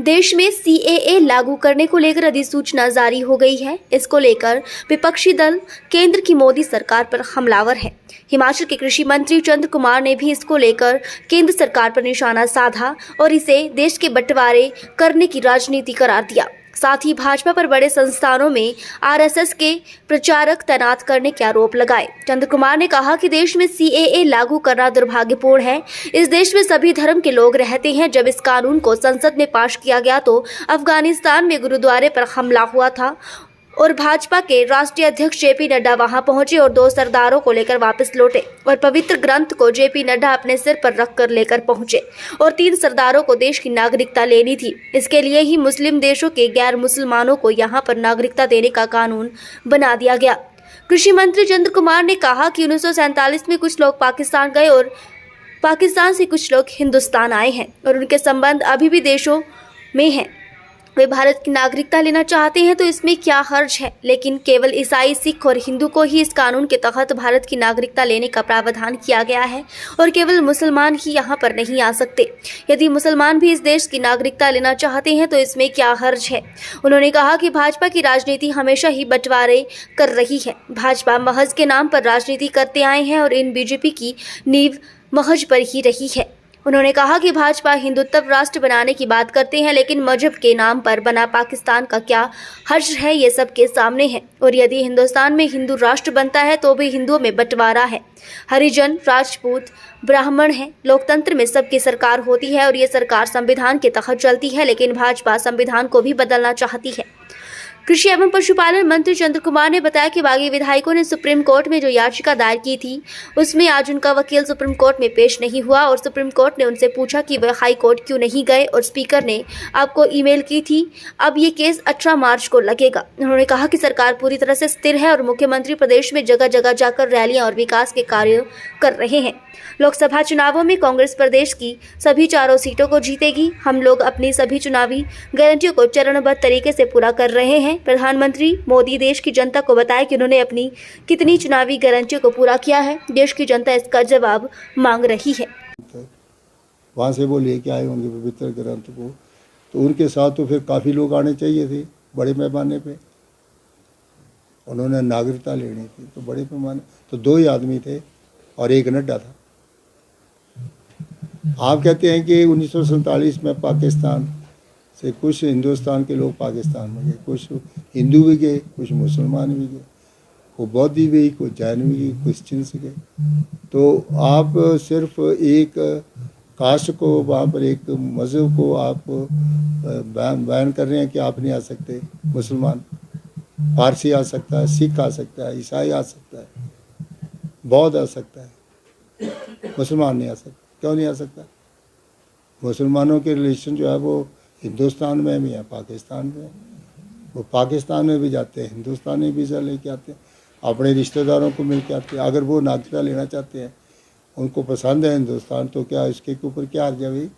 देश में सीएए लागू करने को लेकर अधिसूचना जारी हो गई है। इसको लेकर विपक्षी दल केंद्र की मोदी सरकार पर हमलावर है। हिमाचल के कृषि मंत्री चंद्र कुमार ने भी इसको लेकर केंद्र सरकार पर निशाना साधा और इसे देश के बंटवारे करने की राजनीति करार दिया। साथ ही भाजपा पर बड़े संस्थानों में आरएसएस के प्रचारक तैनात करने के आरोप लगाए। चंद्र कुमार ने कहा कि देश में सीएए लागू करना दुर्भाग्यपूर्ण है। इस देश में सभी धर्म के लोग रहते हैं। जब इस कानून को संसद में पास किया गया तो अफगानिस्तान में गुरुद्वारे पर हमला हुआ था और भाजपा के राष्ट्रीय अध्यक्ष जेपी नड्डा वहां पहुंचे और 2 सरदारों को लेकर वापस लौटे और पवित्र ग्रंथ को जेपी नड्डा अपने सिर पर रखकर लेकर पहुंचे और 3 सरदारों को देश की नागरिकता लेनी थी। इसके लिए ही मुस्लिम देशों के गैर मुसलमानों को यहां पर नागरिकता देने का कानून बना दिया गया। कृषि मंत्री चंद्र कुमार ने कहा कि 1947 में कुछ लोग पाकिस्तान गए और पाकिस्तान से कुछ लोग हिंदुस्तान आए हैं और उनके संबंध अभी भी देशों में हैं। वे भारत की नागरिकता लेना चाहते हैं तो इसमें क्या हर्ज है, लेकिन केवल ईसाई, सिख और हिंदू को ही इस कानून के तहत भारत की नागरिकता लेने का प्रावधान किया गया है और केवल मुसलमान ही यहाँ पर नहीं आ सकते। यदि मुसलमान भी इस देश की नागरिकता लेना चाहते हैं तो इसमें क्या हर्ज है। उन्होंने कहा कि भाजपा की राजनीति हमेशा ही बंटवारे कर रही है। भाजपा महज के नाम पर राजनीति करते आए हैं और इन बीजेपी की नींव महज पर ही रही है। उन्होंने कहा कि भाजपा हिंदुत्व राष्ट्र बनाने की बात करते हैं, लेकिन मजहब के नाम पर बना पाकिस्तान का क्या हर्ज है, ये सबके सामने है। और यदि हिंदुस्तान में हिंदू राष्ट्र बनता है तो भी हिंदुओं में बंटवारा है। हरिजन, राजपूत, ब्राह्मण है। लोकतंत्र में सबकी सरकार होती है और ये सरकार संविधान के तहत चलती है, लेकिन भाजपा संविधान को भी बदलना चाहती है। कृषि एवं पशुपालन मंत्री चंद्र कुमार ने बताया कि बागी विधायकों ने सुप्रीम कोर्ट में जो याचिका दायर की थी उसमें आज उनका वकील सुप्रीम कोर्ट में पेश नहीं हुआ और सुप्रीम कोर्ट ने उनसे पूछा कि वह हाई कोर्ट क्यों नहीं गए और स्पीकर ने आपको ईमेल की थी। अब ये केस 18 मार्च को लगेगा। उन्होंने कहा कि सरकार पूरी तरह से स्थिर है और मुख्यमंत्री प्रदेश में जगह जगह जाकर रैलियां और विकास के कार्य कर रहे हैं। लोकसभा चुनावों में कांग्रेस प्रदेश की सभी 4 सीटों को जीतेगी। हम लोग अपनी सभी चुनावी गारंटियों को चरणबद्ध तरीके से पूरा कर रहे हैं। प्रधानमंत्री मोदी देश की जनता को बताया कि उन्होंने अपनी कितनी चुनावी गारंटियों को पूरा किया है। देश की जनता इसका जवाब मांग रही है। वहाँ से वो लेके आए होंगे पवित्र ग्रंथ को, तो उनके साथ तो फिर काफ़ी लोग आने चाहिए थे बड़े पैमाने पे। उन्होंने नागरिकता लेनी थी तो बड़े पैमाने, तो 2 ही आदमी थे और एक नड्डा था। आप कहते हैं कि 1947 में पाकिस्तान से कुछ हिंदुस्तान के लोग पाकिस्तान में गए, कुछ हिंदू भी गए, कुछ मुसलमान भी गए, कोई बौद्ध भी गई, कोई जैन भी गई, क्रिश्चियंस गए। तो आप सिर्फ एक कास्ट को, वहाँ पर एक मज़हब को आप बैन कर रहे हैं कि आप नहीं आ सकते। मुसलमान, पारसी आ सकता है, सिख आ सकता है, ईसाई आ सकता है, बौद्ध आ सकता है, मुसलमान नहीं आ सकता। क्यों नहीं आ सकता? मुसलमानों के रिलेशन जो है वो हिंदुस्तान में भी है, पाकिस्तान में। वो पाकिस्तान में भी जाते हैं, हिंदुस्तान में वीज़ा लेके आते हैं, अपने रिश्तेदारों को मिल के आते हैं। अगर वो नागरिकता लेना चाहते हैं, उनको पसंद है हिंदुस्तान, तो क्या इसके ऊपर क्या हर्ज है भाई?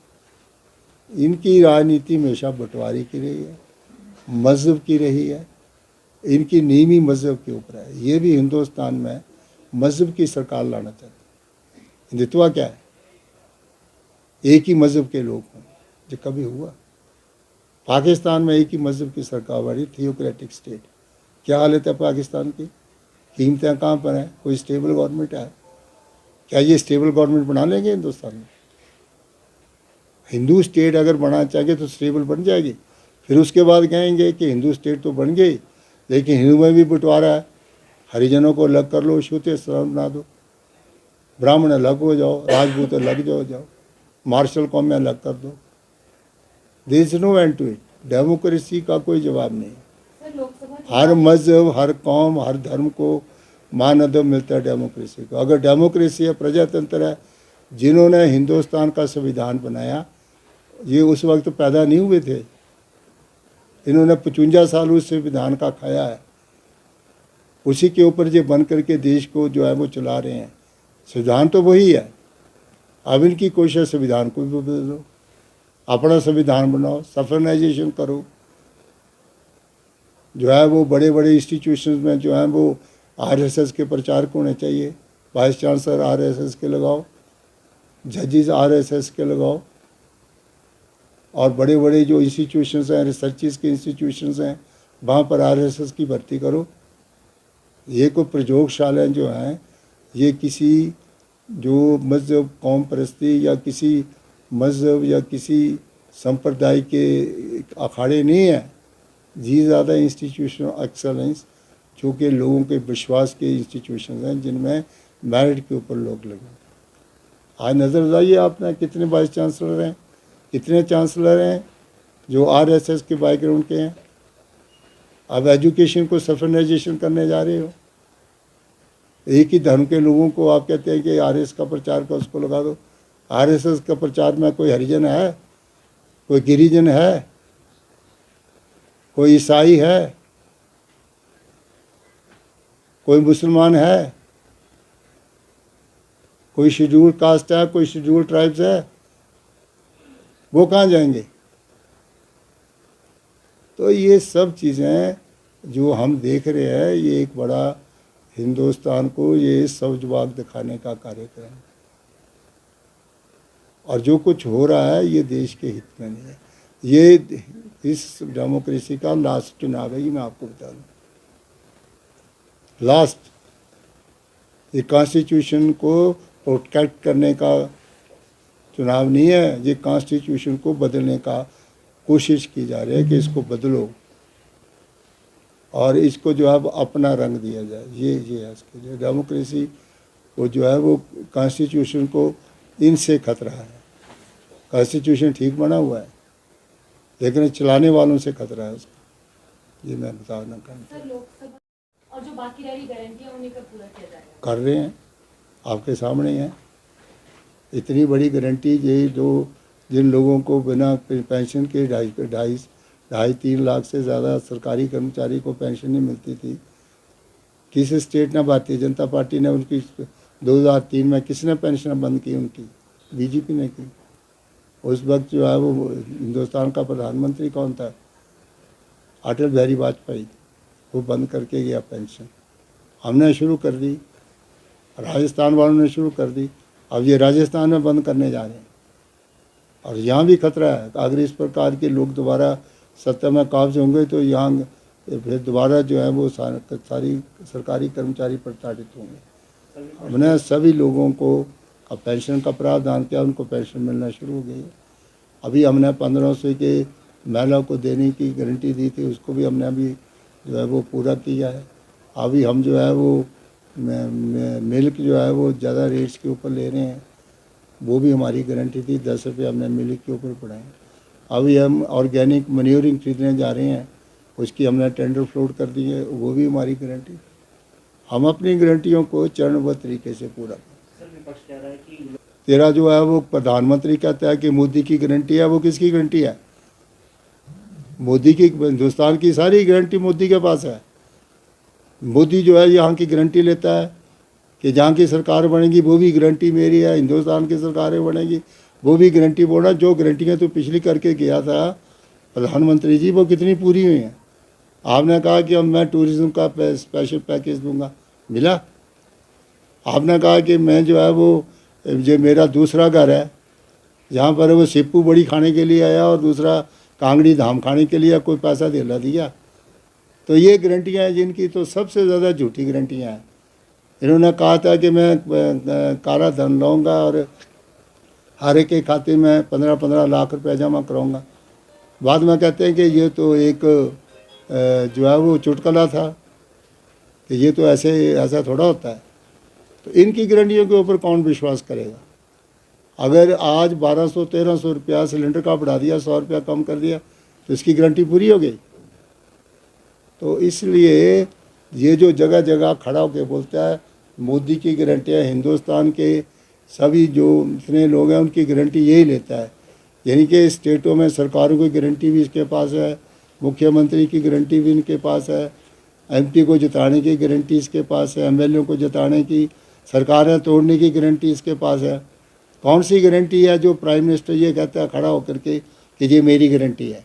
इनकी राजनीति हमेशा बंटवारे की रही है, मज़हब की रही है। इनकी नींव ही मज़हब के ऊपर है। ये भी हिंदुस्तान में मज़हब की सरकार लाना चाहते हैं। हिंदुत्व क्या है? एक ही मज़हब के लोग हों, जो कभी हुआ? पाकिस्तान में एक ही मज़हब की सरकार बड़ी, थियोक्रेटिक स्टेट। क्या हालत है पाकिस्तान की? कीमतें कहाँ पर हैं? कोई स्टेबल गवर्नमेंट है? क्या ये स्टेबल गवर्नमेंट बना लेंगे हिंदुस्तान में? हिंदू स्टेट अगर बनाना चाहेंगे तो स्टेबल बन जाएगी। फिर उसके बाद कहेंगे कि हिंदू स्टेट तो बन गई, लेकिन हिंदू में भी बंटवारा है। हरिजनों को अलग कर लो, छूते सलाम बना दो, ब्राह्मण अलग हो जाओ, राजपूत अलग जाओ, मार्शल कौम में अलग कर दो। There is no end to it. Democracy का कोई जवाब नहीं। हर मज़हब, हर कौम, हर धर्म को मान अदब मिलता है डेमोक्रेसी को। अगर डेमोक्रेसी है, प्रजातंत्र है, जिन्होंने हिंदुस्तान का संविधान बनाया ये उस वक्त पैदा नहीं हुए थे। इन्होंने 55 साल उस संविधान का खाया है, उसी के ऊपर जो बन करके देश को जो है वो चला रहे हैं। संविधान तो वही है। अब इनकी कोशिश संविधान को भी बदलो, अपना संविधान बनाओ, सफरनाइजेशन करो। जो है वो बड़े बड़े इंस्टीट्यूशंस में जो है वो आरएसएस के प्रचारक होने चाहिए। वाइस चांसलर आरएसएस के लगाओ, जजेस आरएसएस के लगाओ, और बड़े बड़े जो इंस्टीट्यूशंस हैं, रिसर्चेस के इंस्टीट्यूशंस हैं, वहाँ पर आरएसएस की भर्ती करो। ये कोई प्रयोगशालाएँ जो हैं, ये किसी जो मज़हब, कौम परस्ती या किसी मज़हब या किसी संप्रदाय के अखाड़े नहीं है। जी ज़्यादा इंस्टीट्यूशन एक्सेलेंस जो कि लोगों के विश्वास के इंस्टीट्यूशन हैं, जिनमें मेरिट के ऊपर लोग लगे। आज नज़र डालिए आपने कितने वाइस चांसलर हैं, कितने चांसलर हैं जो आरएसएस के बैकग्राउंड के हैं। अब एजुकेशन को सफरनाइजेशन करने जा रहे हो। एक ही धर्म के लोगों को आप कहते हैं कि आरएसएस का प्रचार का उसको लगा दो। आरएसएस का प्रचार में कोई हरिजन है, कोई गिरिजन है, कोई ईसाई है, कोई मुसलमान है, कोई शेड्यूल कास्ट है, कोई शेड्यूल ट्राइब्स है, वो कहाँ जाएंगे? तो ये सब चीज़ें जो हम देख रहे हैं, ये एक बड़ा हिंदुस्तान को ये सवजवाग दिखाने का कार्यक्रम है। और जो कुछ हो रहा है ये देश के हित में नहीं है। ये इस डेमोक्रेसी का लास्ट चुनाव है, ये मैं आपको बता दूँ। लास्ट, ये कॉन्स्टिट्यूशन को प्रोटेक्ट करने का चुनाव नहीं है, ये कॉन्स्टिट्यूशन को बदलने का कोशिश की जा रही है कि इसको बदलो और इसको जो है अपना रंग दिया जाए। ये है इसके लिए डेमोक्रेसी को जो है वो कॉन्स्टिट्यूशन को इनसे खतरा है। कॉन्स्टिट्यूशन ठीक बना हुआ है लेकिन चलाने वालों से खतरा है उसका। ये मैं बताना लोकसभा और जो बाकी रही गारंटियां उन्हें कब पूरा किया जाएगा? कर रहे हैं, आपके सामने है। इतनी बड़ी गारंटी ये जो जिन लोगों को बिना पेंशन के 2.5-3 लाख से ज़्यादा सरकारी कर्मचारी को पेंशन नहीं मिलती थी। किस स्टेट ने, भारतीय जनता पार्टी ने उनकी 2003 में किसने पेंशन बंद की? उनकी बीजेपी ने की। उस वक्त जो है वो हिंदुस्तान का प्रधानमंत्री कौन था? अटल बिहारी वाजपेयी। वो बंद करके गया पेंशन। हमने शुरू कर दी, राजस्थान वालों ने शुरू कर दी, अब ये राजस्थान में बंद करने जा रहे हैं। और यहाँ भी खतरा है, अगर इस प्रकार के लोग दोबारा सत्ता में काब्ज होंगे तो यहाँ फिर दोबारा जो है वो सारी सरकारी कर्मचारी प्रताड़ित होंगे। हमने सभी लोगों को अब पेंशन का प्रावधान किया, उनको पेंशन मिलना शुरू हो गई है। अभी हमने 1500 के महिला को देने की गारंटी दी थी, उसको भी हमने अभी जो है वो पूरा किया है। अभी हम जो है वो मिल्क जो है वो ज़्यादा रेट्स के ऊपर ले रहे हैं, वो भी हमारी गारंटी थी। 10 रुपये हमने मिल्क के ऊपर बढ़ाए। अभी हम ऑर्गेनिक मन्योरिंग खरीदने जा रहे हैं, उसकी हमने टेंडर फ्लोट कर दी है, वो भी हमारी गारंटी। हम अपनी गारंटियों को चरणबद्ध तरीके से पूरा करें। तेरा जो है वो प्रधानमंत्री कहता है कि मोदी की गारंटी है, वो किसकी गारंटी है? मोदी की, हिंदुस्तान की सारी गारंटी मोदी के पास है। मोदी जो है यहाँ की गारंटी लेता है कि जहाँ की सरकार बनेगी वो भी गारंटी मेरी है, हिंदुस्तान की सरकारें बनेगी वो भी गारंटी। बोला जो गारंटियाँ तो पिछली करके गया था प्रधानमंत्री जी, वो कितनी पूरी हुई हैं? आपने कहा कि अब मैं टूरिज़्म का स्पेशल पैकेज दूंगा, मिला? आपने कहा कि मैं जो है वो जो मेरा दूसरा घर है जहाँ पर वो सिप्पू बड़ी खाने के लिए आया और दूसरा कांगड़ी धाम खाने के लिए, कोई पैसा दिला दिया? तो ये गारंटियाँ हैं जिनकी तो सबसे ज़्यादा झूठी गारंटियाँ हैं। इन्होंने कहा था कि मैं काला धन लाऊंगा और हर एक के खाते में 15-15 लाख रुपए जमा कराऊंगा। बाद में कहते हैं कि ये तो एक जो है वो चुटकुला था, कि ये तो ऐसा थोड़ा होता है। तो इनकी गारंटियों के ऊपर कौन विश्वास करेगा? अगर आज 1200-1300 रुपया सिलेंडर का बढ़ा दिया, 100 रुपया कम कर दिया, तो इसकी गारंटी पूरी हो गई। तो इसलिए ये जो जगह जगह खड़ा होकर बोलता है मोदी की गारंटियाँ, हिंदुस्तान के सभी जो इतने लोग हैं उनकी गारंटी यही लेता है। यानी कि स्टेटों में सरकारों की गारंटी भी इसके पास है, मुख्यमंत्री की गारंटी भी इनके पास है, एमपी को जिताने की गारंटी इसके पास है, एमएलए को जिताने की, सरकारें तोड़ने की गारंटी इसके पास है। कौन सी गारंटी है जो प्राइम मिनिस्टर ये कहता है खड़ा होकर के कि ये मेरी गारंटी है?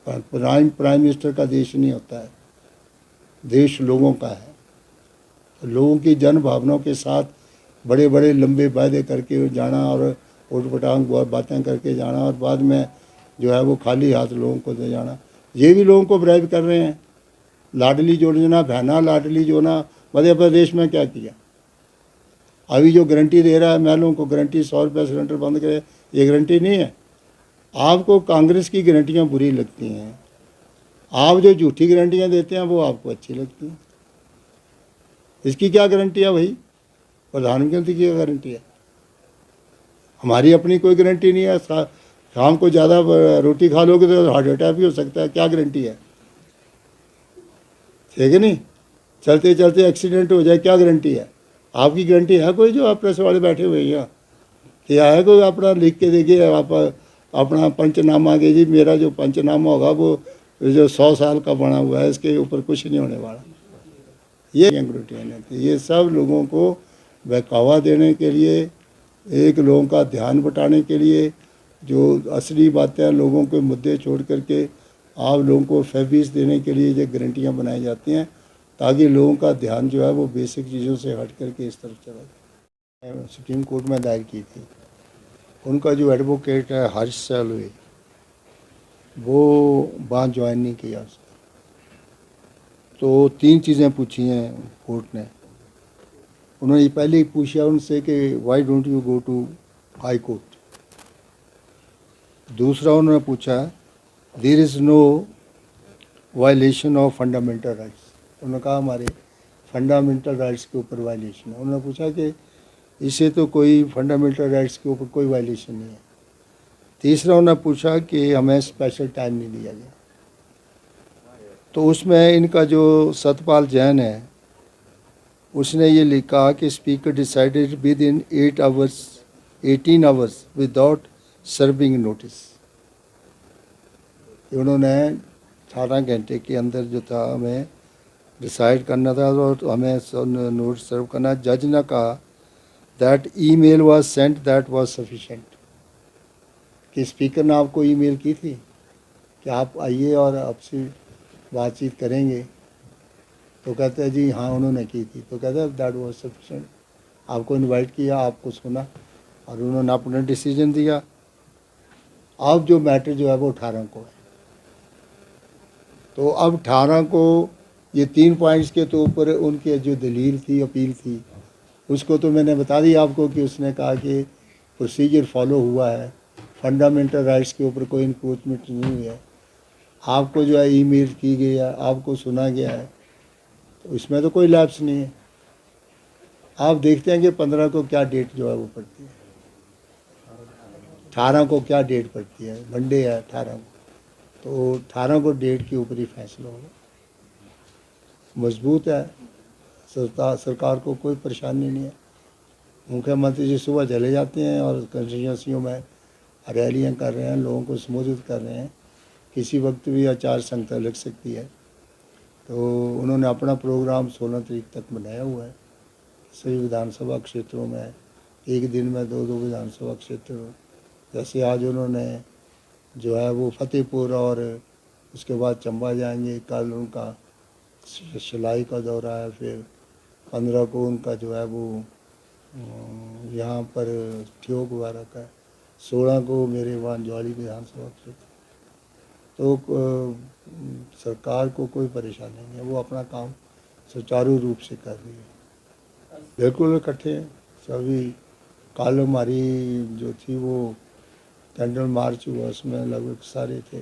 प्राइम मिनिस्टर का देश नहीं होता है, देश लोगों का है। तो लोगों की जन भावनाओं के साथ बड़े बड़े लंबे वायदे करके जाना और उठ पटांग बहुत बातें करके जाना और बाद में जो है वो खाली हाथ लोगों को दे जाना। ये भी लोगों को ब्राइब कर रहे हैं। लाडली योजना, बहना लाडली योजना मध्य प्रदेश में क्या किया? अभी जो गारंटी दे रहा है, मैं लोगों को गारंटी 100 रुपये सिलेंडर बंद करे, ये गारंटी नहीं है। आपको कांग्रेस की गारंटियाँ बुरी लगती हैं, आप जो झूठी गारंटियाँ देते हैं वो आपको अच्छी लगती हैं। इसकी क्या गारंटी है भाई? प्रधानमंत्री की गारंटी है, हमारी अपनी कोई गारंटी नहीं है। शाम को ज़्यादा रोटी खा लोगे तो हार्ट अटैक भी हो सकता है, क्या गारंटी है? ठीक है नहीं? चलते चलते एक्सीडेंट हो जाए, क्या गारंटी है? आपकी गारंटी है कोई? जो आप प्रेस वाले बैठे हुए हैं क्या है कोई अपना लिख के देखिए, आप अपना पंचनामा के जी मेरा जो पंचनामा होगा वो जो 100 साल का बना हुआ है, इसके ऊपर कुछ नहीं होने वाला। ये ये सब लोगों को बहकावा देने के लिए, एक लोगों का ध्यान बटाने के लिए, जो असली बातें लोगों के मुद्दे छोड़ करके आप लोगों को फेविस देने के लिए ये गारंटियाँ बनाई जाती हैं, ताकि लोगों का ध्यान जो है वो बेसिक चीज़ों से हट करके इस तरफ चला जाए। सुप्रीम कोर्ट में दायर की थी, उनका जो एडवोकेट है हर्ष सैलवे, वो बात ज्वाइन नहीं किया उसने। तो 3 चीज़ें पूछी हैं कोर्ट ने। उन्होंने पहले ही पूछा उनसे कि why don't you go to high court. दूसरा उन्होंने पूछा there is no violation of fundamental rights. उन्होंने कहा हमारे फंडामेंटल राइट्स के ऊपर वायलेशन है। उन्होंने पूछा कि इसे तो कोई फंडामेंटल राइट्स के ऊपर कोई वायलेशन नहीं है। तीसरा उन्होंने पूछा कि हमें स्पेशल टाइम नहीं दिया गया। तो उसमें इनका जो सतपाल जैन है उसने ये लिखा कि speaker decided with in 18 hours without serving notice. उन्होंने 18 घंटे के अंदर जो था हमें डिसाइड करना था और हमें नोट सर्व करना। जज ने कहा that email was sent that was sufficient, कि स्पीकर ने आपको ईमेल की थी कि आप आइए और आपसे बातचीत करेंगे। तो कहते हैं जी हाँ उन्होंने की थी। तो कहते हैं दैट वाज सफिशिएंट, आपको इनवाइट किया, आपको सुना और उन्होंने अपना डिसीजन दिया। अब जो मैटर जो है वो 18 को है। तो अब 18 को ये 3 पॉइंट्स के तो ऊपर उनके जो दलील थी, अपील थी, उसको तो मैंने बता दिया आपको कि उसने कहा कि प्रोसीजर फॉलो हुआ है, फंडामेंटल राइट्स के ऊपर कोई इंक्रोचमेंट नहीं हुई है, आपको जो है ईमेल की गई है, आपको सुना गया है, तो इसमें तो कोई लैप्स नहीं है। आप देखते हैं कि 15 को क्या डेट जो है वो पड़ती है, 18 को क्या डेट पड़ती है, मंडे है 18 को। तो 18 को डेट के ऊपर ही फैसला होगा। मजबूत है सरकार को, कोई परेशानी नहीं है। मुख्यमंत्री जी सुबह चले जाते हैं और कंस्टिट्यूंसियों में रैलियाँ कर रहे हैं, लोगों को संबोधित कर रहे हैं। किसी वक्त भी आचार संहिता लग सकती है। तो उन्होंने अपना प्रोग्राम 16 तारीख तक बनाया हुआ है। सभी विधानसभा क्षेत्रों में एक दिन में 2-2 विधानसभा क्षेत्र, जैसे आज उन्होंने जो है वो फतेहपुर और उसके बाद चंबा जाएंगे। कल उनका सिलाई का दौरा है, फिर 15 को उनका जो है वो यहाँ पर ठियोग वगैरह का, 16 को मेरे वहाँ ज्वाली विधानसभा क्षेत्र। तो सरकार को कोई परेशानी नहीं है, वो अपना काम सुचारू रूप से कर रही है। बिल्कुल इकट्ठे हैं सभी। कल हमारी जो थी वो कैंडल मार्च हुआ, उसमें लगभग सारे थे।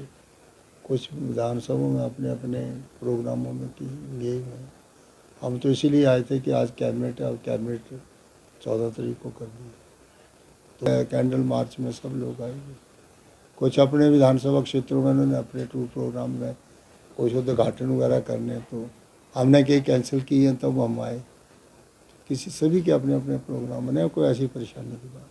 कुछ विधानसभाओं में अपने अपने प्रोग्रामों में गए हुए हैं। हम तो इसीलिए आए थे कि आज कैबिनेट है और कैबिनेट 14 तारीख को कर दी। तो कैंडल मार्च में सब लोग आएंगे। कुछ अपने विधानसभा क्षेत्रों में उन्होंने अपने टूर प्रोग्राम में कुछ उद्घाटन वगैरह करने, तो हमने कई कैंसिल किए हैं, तब हम आए। किसी सभी के अपने अपने प्रोग्राम बने, कोई ऐसी परेशानी की बात